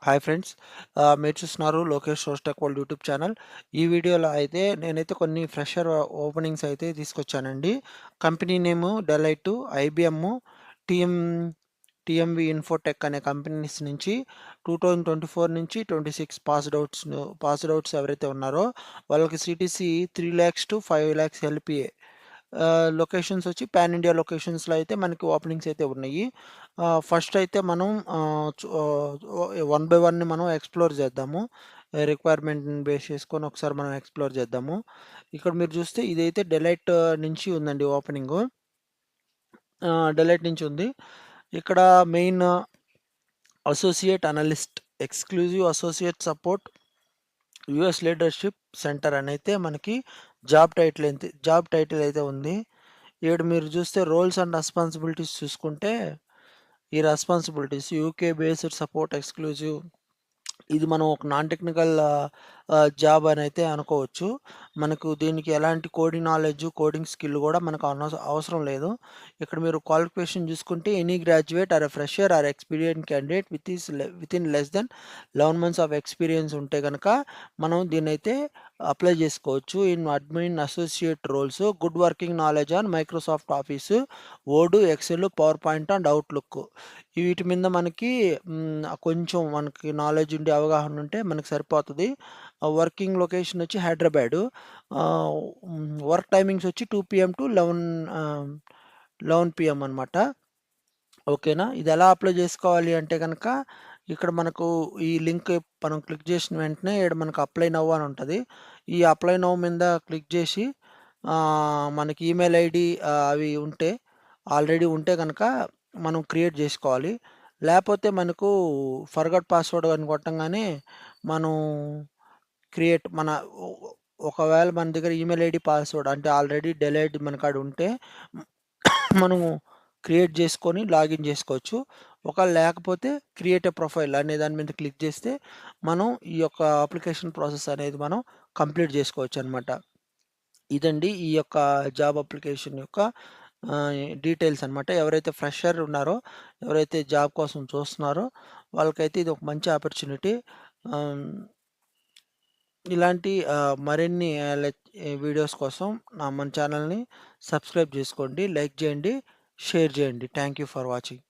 Hi friends. మీరు చూస్తున్నారు లోకేష్ రోస్టెక్ వరల్డ్ యూట్యూబ్ ఛానల్. ఈ వీడియోలో అయితే నేనైతే కొన్ని ఫ్రెషర్ ఓపెనింగ్స్ అయితే తీసుకొచ్చానండి. Company name Deloitte, IBM, TM TMV Infotech అనే కంపెనీస్ నుంచి 2024 నుంచి 26 పాస్డ్ అవుట్స్ ఎవరైతే ఉన్నారో వాళ్ళకి CTC 3 lakhs to 5 lakhs LPA. Locations వచ్చి పాన్ ఇండియా లొకేషన్స్‌లో అయితే మనకి ఓపెనింగ్స్ అయితే ఉన్నాయి. ఫస్ట్ అయితే మనం వన్ బై వన్ మనం ఎక్స్‌ప్లోర్ చేద్దాము. రిక్వైర్మెంట్‌ని బేస్ చేసుకొని ఒకసారి మనం ఎక్స్‌ప్లోర్ చేద్దాము. ఇక్కడ మీరు చూస్తే ఇదైతే డెలైట్ నుంచి ఉందండి ఓపెనింగు. డెలైట్ నుంచి ఉంది. ఇక్కడ main associate analyst, exclusive associate support US leadership centre అనైతే మనకి జాబ్ టైటిల్ అయితే ఉంది. ఈడ మీరు చూస్తే రోల్స్ అండ్ రెస్పాన్సిబిలిటీస్ చూసుకుంటే, ఈ responsibilities UK based support exclusive, ఇది మనం ఒక నాన్ టెక్నికల్ జాబ్ అని అయితే అనుకోవచ్చు. మనకు దీనికి ఎలాంటి కోడింగ్ నాలెడ్జ్, కోడింగ్ స్కిల్ కూడా మనకు అవసరం లేదు. ఇక్కడ మీరు క్వాలిఫికేషన్ చూసుకుంటే any graduate or a fresher or experience candidate within less than 11 months of experience ఉంటే కనుక మనం దీన్నైతే అప్లై చేసుకోవచ్చు. In admin associate roles, good working knowledge on Microsoft Office, Word, Excel, PowerPoint and Outlook. వీటి మీద మనకి కొంచెం మనకి నాలెడ్జ్ ఉండి అవగాహన ఉంటే మనకు సరిపోతుంది. వర్కింగ్ లొకేషన్ వచ్చి హైదరాబాదు. వర్క్ టైమింగ్స్ వచ్చి 2 PM to 11 PM అనమాట. ఓకేనా. ఇది ఎలా అప్లై చేసుకోవాలి అంటే కనుక ఇక్కడ మనకు ఈ లింక్ మనం క్లిక్ చేసిన వెంటనే ఇక్కడ మనకు అప్లై నౌ అని ఉంటుంది. ఈ అప్లై నౌ మీద క్లిక్ చేసి మనకి ఈమెయిల్ ఐడి అవి ఆల్రెడీ ఉంటే కనుక మనం క్రియేట్ చేసుకోవాలి. లేకపోతే మనకు ఫర్గట్ పాస్వర్డ్ అని కొట్టంగానే మనం మన ఒకవేళ మన దగ్గర ఈమెయిల్ ఐడి పాస్వర్డ్ అంటే ఆల్రెడీ డెలైట్ మన కాడ ఉంటే మనము క్రియేట్ చేసుకొని లాగిన్ చేసుకోవచ్చు. ఒకవేళ లేకపోతే క్రియేట్ ఎ ప్రొఫైల్ అనే దాని మీద క్లిక్ చేస్తే మనం ఈ యొక్క అప్లికేషన్ ప్రాసెస్ అనేది మనం కంప్లీట్ చేసుకోవచ్చు అనమాట. ఇదండి ఈ యొక్క జాబ్ అప్లికేషన్ యొక్క డీటెయిల్స్ అనమాట. ఎవరైతే ఫ్రెషర్ ఉన్నారో, ఎవరైతే జాబ్ కోసం చూస్తున్నారో వాళ్ళకైతే ఇది ఒక మంచి ఆపర్చునిటీ. ఇలాంటి మరిన్ని వీడియోస్ కోసం మన ఛానల్ని సబ్స్క్రైబ్ చేసుకోండి, లైక్ చేయండి, షేర్ చేయండి. Thank you for watching.